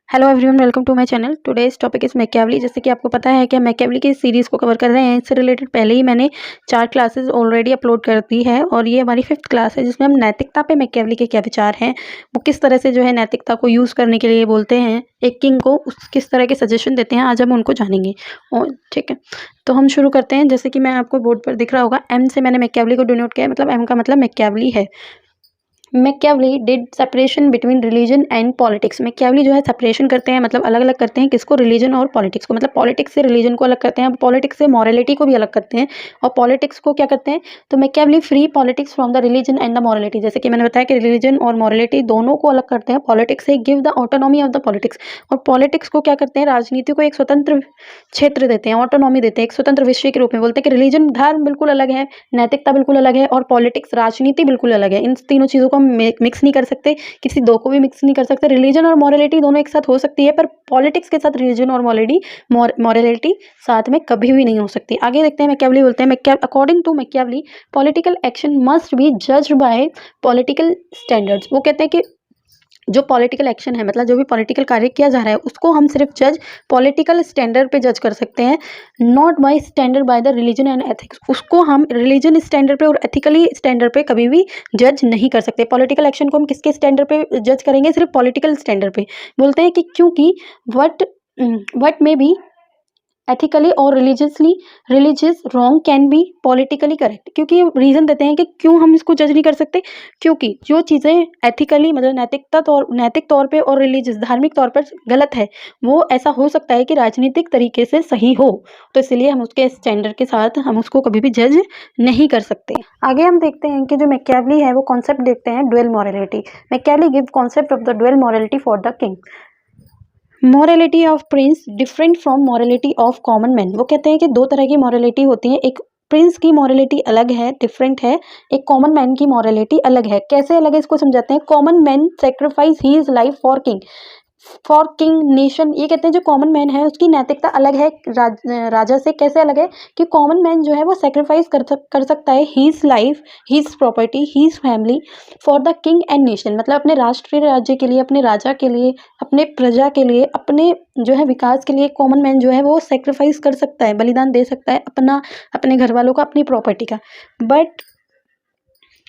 Hello everyone, welcome to my channel. Today's topic is Machiavelli. जैसे कि आपको पता है कि मैकियावेली की सीरीज़ को कवर कर रहे हैं। इससे रिलेटेड पहले ही मैंने 4 क्लासेस ऑलरेडी अपलोड कर दी है और ये हमारी 5th क्लास है, जिसमें हम नैतिकता पे मैकियावेली के क्या विचार हैं, वो किस तरह से जो है नैतिकता को यूज़ करने के लिए बोलते हैं एक किंग को, किस तरह के सजेशन देते हैं, आज हम उनको जानेंगे। और ठीक है, तो हम शुरू करते हैं। जैसे कि मैं आपको बोर्ड पर दिख रहा होगा, एम से मैंने मैकियावेली को डिनोट किया है, मतलब एम का मतलब मैकियावेली है। Machiavelli did separation between religion and politics. Machiavelli जो है सेपरेशन करते हैं, मतलब अलग अलग करते हैं किसको, रिलीजन और पॉलिटिक्स को। मतलब पॉलिटिक्स से रिलीजन को अलग करते हैं, पॉलिटिक्स से मॉरलिटी को भी अलग करते हैं, और पॉलिटिक्स को क्या करते हैं, तो Machiavelli free politics from the religion and the morality. जैसे कि मैंने बताया कि रिलीजन और मॉरलिटी दोनों को अलग करते हैं पॉलिटिक्स से, give the autonomy of the politics. और पॉलिटिक्स को क्या करते हैं, राजनीति को एक स्वतंत्र क्षेत्र देते हैं, ऑटोनॉमी देते हैं, एक स्वतंत्र विषय के रूप में। बोलते हैं कि रिलीजन धर्म बिल्कुल अलग है, नैतिकता बिल्कुल अलग है, और पॉलिटिक्स राजनीति बिल्कुल अलग है। इन तीनों चीज़ों को हम मिक्स नहीं कर सकते, किसी दो को भी मिक्स नहीं कर सकते। रिलीजन और मॉरलिटी दोनों एक साथ हो सकती है, पर पॉलिटिक्स के साथ रिलीजन और मॉरलिटी साथ में कभी भी नहीं हो सकती। आगे देखते हैं, मैकियावेली बोलते हैं, according to Machiavelli political action must be judged by political standards. वो कहते हैं कि जो पॉलिटिकल एक्शन है, मतलब जो भी पॉलिटिकल कार्य किया जा रहा है, उसको हम सिर्फ पॉलिटिकल स्टैंडर्ड पे जज कर सकते हैं, not by standard by the religion and ethics. उसको हम रिलीजन स्टैंडर्ड पे और एथिकली स्टैंडर्ड पे कभी भी जज नहीं कर सकते। पॉलिटिकल एक्शन को हम किसके स्टैंडर्ड पे जज करेंगे, सिर्फ पॉलिटिकल स्टैंडर्ड पे। बोलते हैं कि क्योंकि वट में बी एथिकली और religious wrong can be politically correct. क्योंकि रीज़न देते हैं कि क्यों हम इसको जज नहीं कर सकते, क्योंकि जो चीज़ें एथिकली मतलब नैतिक तौर पे और रिलीजियस धार्मिक तौर पर गलत है, वो ऐसा हो सकता है कि राजनीतिक तरीके से सही हो, तो इसलिए हम उसके स्टैंडर्ड के साथ हम उसको कभी भी जज नहीं कर सकते। आगे हम देखते हैं कि जो मैकियावेली है वो कॉन्सेप्ट देखते हैं, dual morality. Machiavelli give concept of the dual morality for the king. Morality of Prince different from morality of common man. वो कहते हैं कि दो तरह की मॉरलिटी होती है, एक प्रिंस की मॉरलिटी अलग है, डिफरेंट है, एक कॉमन मैन की मॉरलिटी अलग है। कैसे अलग है इसको समझाते हैं। Common man sacrifice his life for king nation. ये कहते हैं जो कॉमन मैन है उसकी नैतिकता अलग है राजा से। कैसे अलग है कि कॉमन मैन जो है वो सेक्रीफाइस कर सकता है his life, his property, his family for the king and nation. मतलब अपने राष्ट्रीय राज्य के लिए, अपने राजा के लिए, अपने प्रजा के लिए, अपने जो है विकास के लिए कॉमन मैन जो है वो सेक्रीफाइस कर सकता है, बलिदान दे सकता है अपने घर वालों का, अपनी प्रॉपर्टी का। बट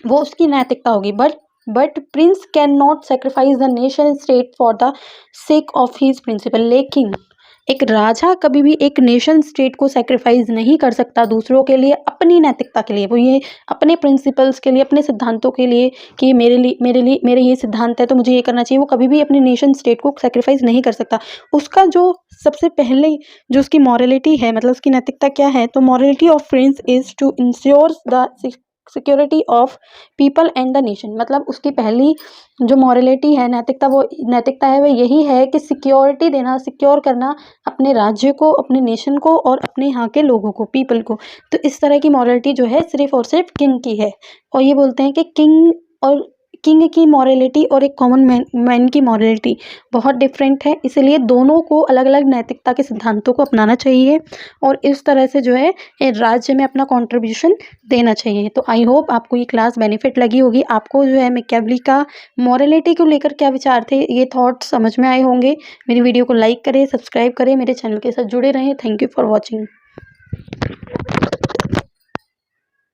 वो उसकी नैतिकता होगी। But prince can not sacrifice the nation state for the sake of his principle. लेकिन एक राजा कभी भी एक नेशन स्टेट को सेक्रीफाइस नहीं कर सकता दूसरों के लिए, अपनी नैतिकता के लिए। वो ये अपने प्रिंसिपल्स के लिए, अपने सिद्धांतों के लिए कि मेरे ये सिद्धांत है तो मुझे ये करना चाहिए, वो कभी भी अपने नेशन स्टेट को सेक्रीफाइस नहीं कर सकता। उसका जो सबसे पहले जो उसकी मॉरलिटी है, मतलब उसकी नैतिकता क्या है, तो morality of prince is to ensure the security of people and the nation. मतलब उसकी पहली जो मॉरलिटी है, नैतिकता है, वो यही है कि सिक्योरिटी देना, सिक्योर करना अपने राज्य को, अपने नेशन को और अपने यहाँ के लोगों को, पीपल को। तो इस तरह की मॉरलिटी जो है सिर्फ और सिर्फ किंग की है। और ये बोलते हैं कि किंग की मॉरलिटी और एक कॉमन मैन की मॉरलिटी बहुत डिफरेंट है, इसलिए दोनों को अलग अलग नैतिकता के सिद्धांतों को अपनाना चाहिए और इस तरह से जो है राज्य में अपना कंट्रीब्यूशन देना चाहिए। तो आई होप आपको ये क्लास बेनिफिट लगी होगी। आपको जो है मैकियावेली का मॉरलिटी को लेकर क्या विचार थे, ये थॉट समझ में आए होंगे। मेरी वीडियो को लाइक करें, सब्सक्राइब करें, मेरे चैनल के साथ जुड़े रहें। Thank you for watching.